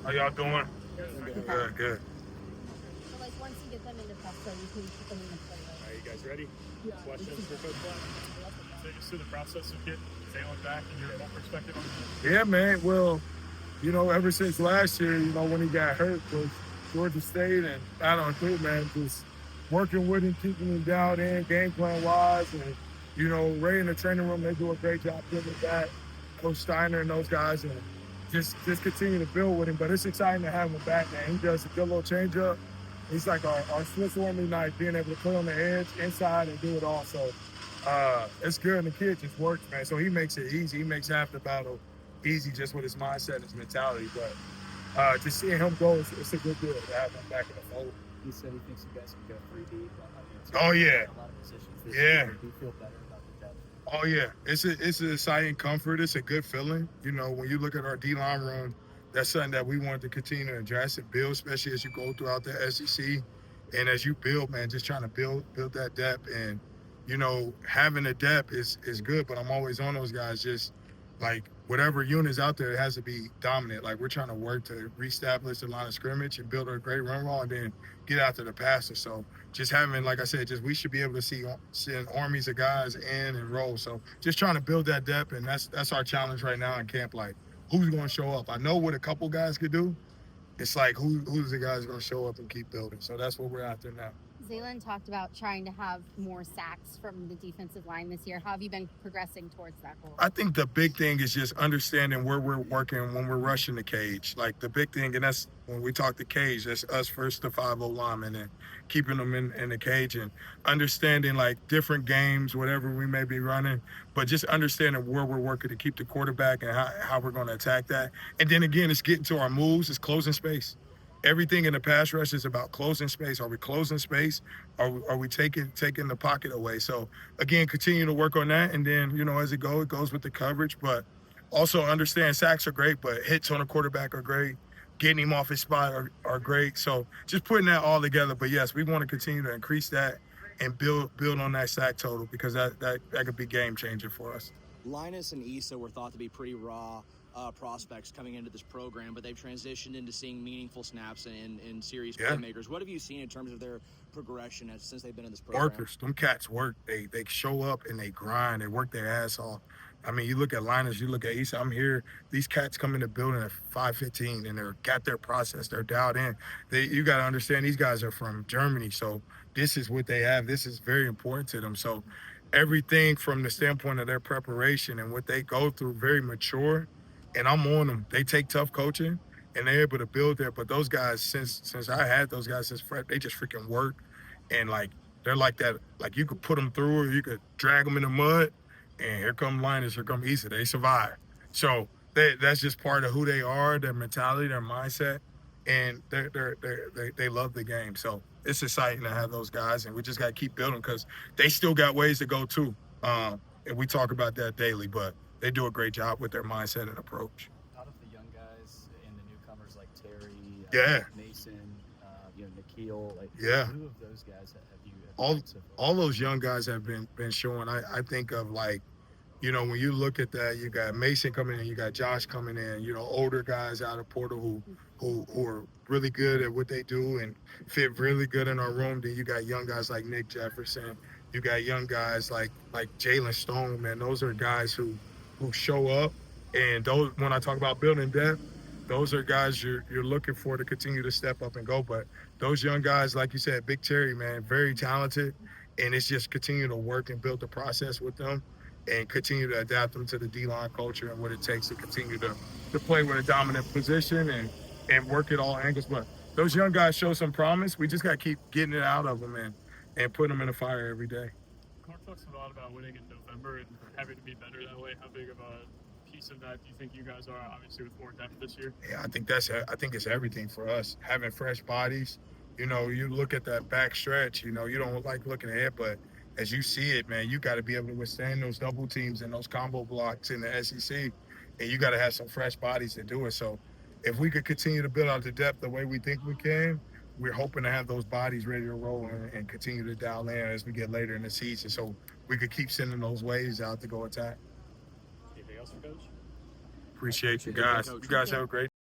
How y'all doing? Good, good. So, like, once you get them into pesto, you can put them in the play, Are right? you guys ready? Questions for Coach Black? Take us through the process of getting Jalen back and your own perspective on the Yeah, man. Well, ever since last year, when he got hurt was Georgia State and out on through, man, just working with him, keeping him down in, game plan wise. And, Ray in the training room, they do a great job giving back. Coach Steiner and those guys, and just continue to build with him. But it's exciting to have him back, man. He does a good little change up. He's like our Swiss Army knife, being able to play on the edge, inside, and do it all. So it's good. And the kid just works, man. So he makes it easy. He makes half the battle easy just with his mindset, his mentality. But just seeing him go, it's a good deal to have him back in the fold. He said he thinks you guys can go 3 deep. Oh, yeah. A lot of positions this Yeah. year. Do you feel better about the depth? Oh, yeah. It's an exciting comfort. It's a good feeling. When you look at our D-line room, that's something that we want to continue to address and build, especially as you go throughout the SEC. And as you build, man, just trying to build that depth. And, having a depth is good, but I'm always on those guys. Just like whatever unit's out there, it has to be dominant. Like, we're trying to work to reestablish the line of scrimmage and build a great run roll and then get after the passer. So just having, like I said, we should be able to send armies of guys in and roll. So just trying to build that depth, and that's our challenge right now in camp. Like, who's going to show up? I know what a couple guys could do. It's like, who's the guys going to show up and keep building? So that's what we're after now. Zaylen talked about trying to have more sacks from the defensive line this year. How have you been progressing towards that goal? I think the big thing is just understanding where we're working when we're rushing the cage. Like, the big thing, and that's when we talk the cage, that's us first to 5-0 linemen and keeping them in the cage and understanding, like, different games, whatever we may be running, but just understanding where we're working to keep the quarterback and how we're going to attack that. And then, again, it's getting to our moves, it's closing space. Everything in the pass rush is about closing space. Are we closing space? Are we taking the pocket away? So, again, continue to work on that. And then, as it goes with the coverage. But also understand sacks are great, but hits on a quarterback are great. Getting him off his spot are great. So just putting that all together. But, yes, we want to continue to increase that and build on that sack total, because that could be game changer for us. Linus and Issa were thought to be pretty raw prospects coming into this program, but they've transitioned into seeing meaningful snaps and serious playmakers. What have you seen in terms of their progression since they've been in this program? Workers. Them cats work. They show up and they grind. They work their ass off. I mean, you look at Linus, you look at Issa. I'm here. These cats come in the building at 5:15 and they're got their process. They're dialed in. You got to understand, these guys are from Germany, so this is what they have. This is very important to them. So everything from the standpoint of their preparation and what they go through, very mature. And I'm on them. They take tough coaching, and they're able to build there. But those guys, since I had those guys since Fred, they just freaking work. And, like, they're like that. Like, you could put them through, or you could drag them in the mud, and here come Linus, here come Issa. They survive. So that's just part of who they are, their mentality, their mindset, and they love the game. So it's exciting to have those guys, and we just got to keep building, because they still got ways to go too. And we talk about that daily, but they do a great job with their mindset and approach. Out of the young guys and the newcomers like Terry, Mason, Nikhil, who of those guys have you? All those young guys have been showing. I think of, like, when you look at that, you got Mason coming in, you got Josh coming in, older guys out of Portal who are really good at what they do and fit really good in our room. Then you got young guys like Nick Jefferson. You got young guys like Jalen Stone, man. Those are guys who show up, and those, when I talk about building depth, those are guys you're looking for to continue to step up and go. But those young guys, like you said, Big Terry, man, very talented, and it's just continue to work and build the process with them and continue to adapt them to the D-line culture and what it takes to continue to play with a dominant position and work at all angles. But those young guys show some promise. We just got to keep getting it out of them and putting them in the fire every day. Clark talks a lot about winning in November and having to be better that way. How big of a piece of that do you think you guys are, obviously, with more depth this year? Yeah, I think it's everything for us. Having fresh bodies. You look at that back stretch, you don't like looking ahead, but as you see it, man, you got to be able to withstand those double teams and those combo blocks in the SEC, and you got to have some fresh bodies to do it. So if we could continue to build out the depth the way we think we can, we're hoping to have those bodies ready to roll and continue to dial in as we get later in the season, so we could keep sending those waves out to go attack. Anything else for Coach? Appreciate you guys. You guys have a great